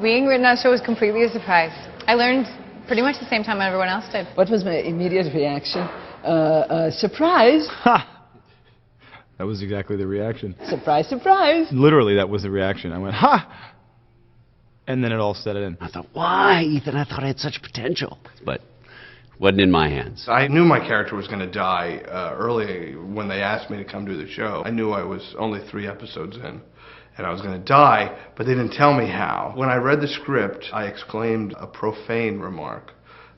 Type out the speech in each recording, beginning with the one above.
Being written on a show was completely a surprise. I learned pretty much the same time everyone else did. What was my immediate reaction? Surprise! Ha! That was exactly the reaction. Surprise, surprise! Literally, that was the reaction. I went, ha! And then it all set it in. I thought, why, Ethan? I thought I had such potential. But wasn't in my hands. I knew my character was going to die early when they asked me to come do the show. I knew I was only 3 episodes in, and I was going to die, but they didn't tell me how. When I read the script, I exclaimed a profane remark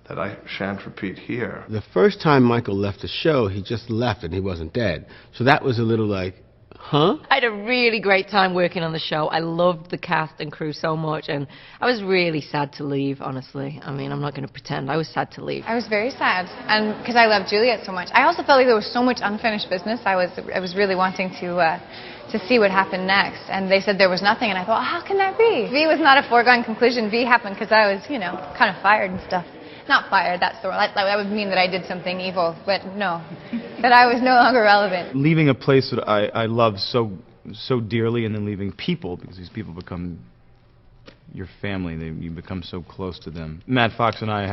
that I shan't repeat here. The first time Michael left the show, he just left and he wasn't dead. So that was a little like, huh? I had a really great time working on the show. I loved the cast and crew so much, and I was really sad to leave, honestly. I mean, I'm not going to pretend. I was sad to leave. I was very sad, and because I loved Juliet so much. I also felt like there was so much unfinished business. I was really wanting to see what happened next, and they said there was nothing, and I thought, how can that be? V was not a foregone conclusion. V happened because I was, kind of fired and stuff. Not fired, that's the word. That would mean that I did something evil, but no, that I was no longer relevant. Leaving a place that I love so dearly, and then leaving people, because these people become your family. You become so close to them. Matt Fox and I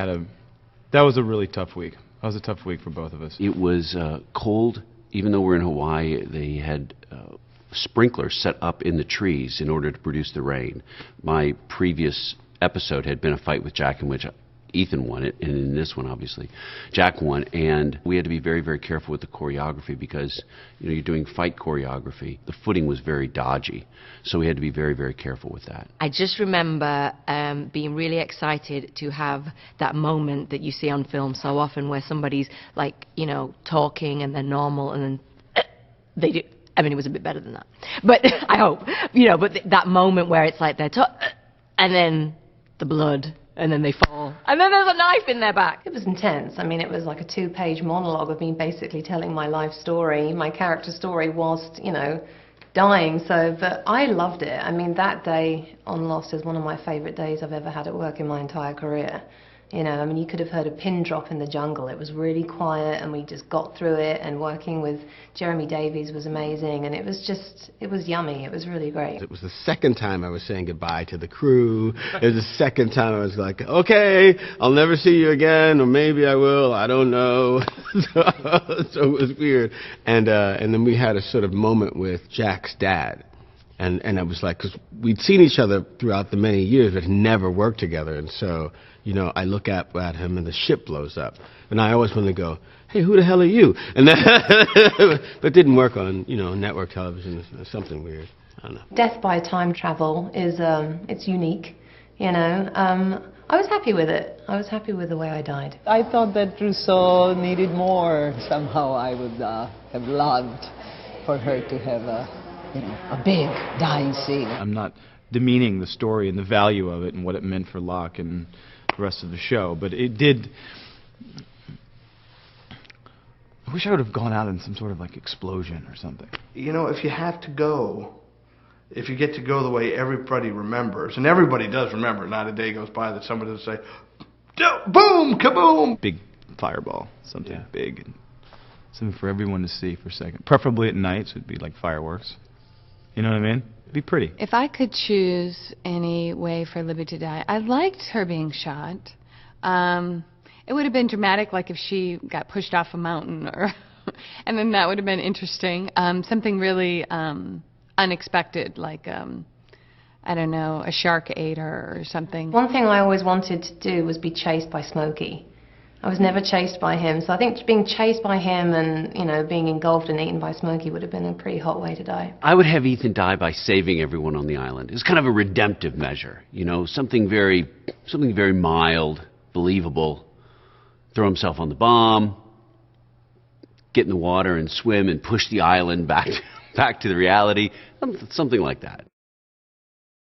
that was a really tough week. That was a tough week for both of us. It was cold. Even though we're in Hawaii, they had sprinklers set up in the trees in order to produce the rain. My previous episode had been a fight with Jack in which Ethan won it, and in this one, obviously, Jack won, and we had to be very, very careful with the choreography because, you're doing fight choreography. The footing was very dodgy, so we had to be very, very careful with that. I just remember being really excited to have that moment that you see on film so often where somebody's, talking and they're normal, and then they do. I mean, it was a bit better than that. But I hope, but that moment where it's like they're and then the blood, and then they fall, and then there's a knife in their back. It was intense. I mean, it was like a 2-page monologue of me basically telling my life story, my character story whilst, dying. But I loved it. I mean, that day on Lost is one of my favourite days I've ever had at work in my entire career. I mean, you could have heard a pin drop in the jungle. It was really quiet, and we just got through it, and working with Jeremy Davies was amazing, and it was yummy. It was really great. It was the second time I was saying goodbye to the crew. It was the second time I was like, okay, I'll never see you again, or maybe I will, I don't know. So it was weird. And then we had a sort of moment with Jack's dad. And it was like, because we'd seen each other throughout the many years, but never worked together. And so, I look at him and the ship blows up. And I always want to go, hey, who the hell are you? And then but it didn't work on, network television or something weird. I don't know. Death by time travel is, it's unique, I was happy with it. I was happy with the way I died. I thought that Rousseau needed more. Somehow I would have loved for her to have a big dying scene. I'm not demeaning the story and the value of it and what it meant for Locke and the rest of the show, but it did. I wish I would have gone out in some sort of explosion or something. If you have to go, if you get to go the way everybody remembers, and everybody does remember, not a day goes by that somebody doesn't say, boom, kaboom! Big fireball, something big, and something for everyone to see for a second. Preferably at night, so it'd be like fireworks. You know what I mean? It'd be pretty. If I could choose any way for Libby to die, I liked her being shot. It would have been dramatic, like if she got pushed off a mountain, and then that would have been interesting. Something really unexpected, like, I don't know, a shark ate her or something. One thing I always wanted to do was be chased by Smokey. I was never chased by him, so I think being chased by him and, being engulfed and eaten by Smokey would have been a pretty hot way to die. I would have Ethan die by saving everyone on the island. It's kind of a redemptive measure, something very mild, believable. Throw himself on the bomb, get in the water and swim and push the island back to the reality, something like that.